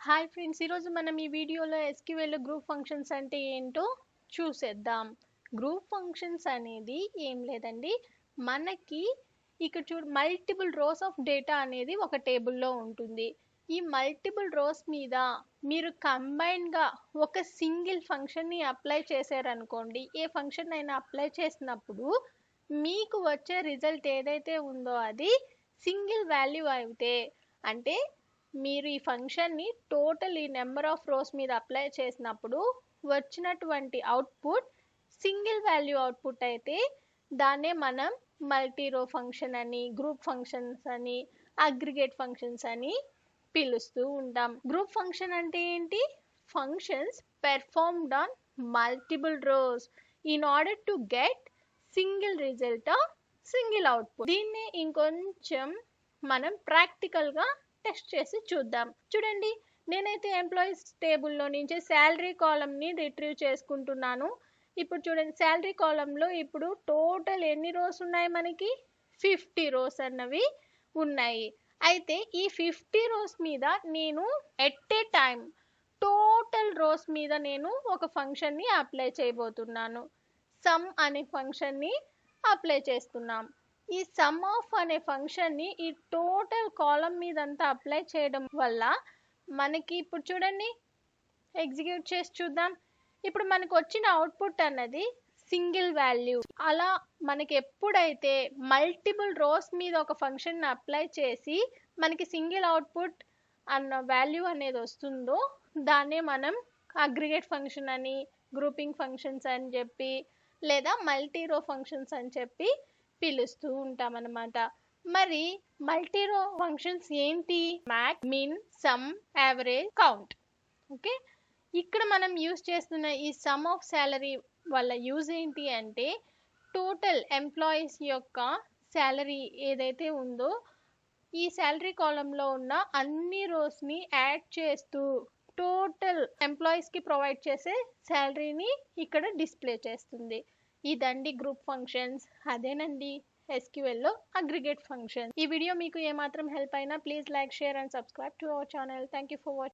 Hi friends, ఈరోజు మనం ఈ వీడియోలో ఎస్క్యూఎల్ గ్రూప్ ఫంక్షన్స్ అంటే ఏంటో చూసేద్దాం. గ్రూప్ ఫంక్షన్స్ అనేది ఏం లేదండి, మనకి ఇక్కడ చూడు మల్టిపుల్ రోస్ ఆఫ్ డేటా అనేది ఒక టేబుల్లో ఉంటుంది. ఈ మల్టిపుల్ రోస్ మీద మీరు కంబైన్డ్గా ఒక సింగిల్ ఫంక్షన్ని అప్లై చేశారనుకోండి, ఏ ఫంక్షన్ అయినా అప్లై చేసినప్పుడు మీకు వచ్చే రిజల్ట్ ఏదైతే ఉందో అది సింగిల్ వాల్యూ అయితే, అంటే మీరు ఈ ఫంక్షన్ని టోటల్ ఈ నెంబర్ ఆఫ్ రోస్ మీద అప్లై చేసినప్పుడు వచ్చినటువంటి అవుట్పుట్ సింగిల్ వాల్యూ అవుట్పుట్ అయితే దాన్నే మనం మల్టీ రో ఫంక్షన్ అని, గ్రూప్ ఫంక్షన్స్ అని, అగ్రిగేట్ ఫంక్షన్స్ అని పిలుస్తూ ఉంటాం. గ్రూప్ ఫంక్షన్ అంటే ఏంటి? Functions performed on multiple rows in order to get single result or single output. దీన్నే ఇంకొంచెం మనం ప్రాక్టికల్గా టెస్ట్ చేసి చూద్దాం. చూడండి, నేనైతే ఎంప్లాయీస్ టేబుల్లో నుంచి శాలరీ కాలంని రిట్రీవ్ చేసుకుంటున్నాను. ఇప్పుడు చూడండి, శాలరీ కాలంలో ఇప్పుడు టోటల్ ఎన్ని రోస్ ఉన్నాయి? మనకి 50 రోస్ అన్నవి ఉన్నాయి. అయితే ఈ 50 రోస్ మీద నేను at a time total rows మీద నేను ఒక ఫంక్షన్ని అప్లై చేయబోతున్నాను. సమ్ అనే ఫంక్షన్ని అప్లై చేస్తున్నాం. ఈ సమ్ ఆఫ్ అనే ఫంక్షన్ని ఈ టోటల్ కాలం మీదంతా అప్లై చేయడం వల్ల మనకి ఇప్పుడు చూడండి, ఎగ్జిక్యూట్ చేసి చూద్దాం. ఇప్పుడు మనకు వచ్చిన అవుట్పుట్ అన్నది సింగిల్ వాల్యూ. అలా మనకి ఎప్పుడైతే మల్టిపుల్ రోస్ మీద ఒక ఫంక్షన్ అప్లై చేసి మనకి సింగిల్ అవుట్పుట్ అన్న వాల్యూ అనేది వస్తుందో దాన్నే మనం అగ్రిగేట్ ఫంక్షన్ అని, గ్రూపింగ్ ఫంక్షన్స్ అని చెప్పి, లేదా మల్టీ రో ఫంక్షన్స్ అని చెప్పి పిలుస్తూ ఉంటాం అన్నమాట. మరి మల్టీ రో ఫంక్షన్స్ ఏంటి? మ్యాక్స్, మిన్, సమ్, యావరేజ్, కౌంట్. ఓకే, ఇక్కడ మనం యూజ్ చేస్తున్న ఈ సమ్ ఆఫ్ శాలరీ వల్ల యూజ్ ఏంటి అంటే, టోటల్ ఎంప్లాయీస్ యొక్క శాలరీ ఏదైతే ఉందో ఈ శాలరీ కాలంలో ఉన్న అన్ని రోస్ని యాడ్ చేస్తూ టోటల్ ఎంప్లాయీస్కి ప్రొవైడ్ చేసే శాలరీని ఇక్కడ డిస్ప్లే చేస్తుంది. ఇదండి గ్రూప్ ఫంక్షన్స్. అదేనండి ఎస్క్యూఎల్లో అగ్రిగేట్ ఫంక్షన్. ఈ వీడియో మీకు ఏమాత్రం హెల్ప్ అయినా please like, share and subscribe to our channel. Thank you for watching.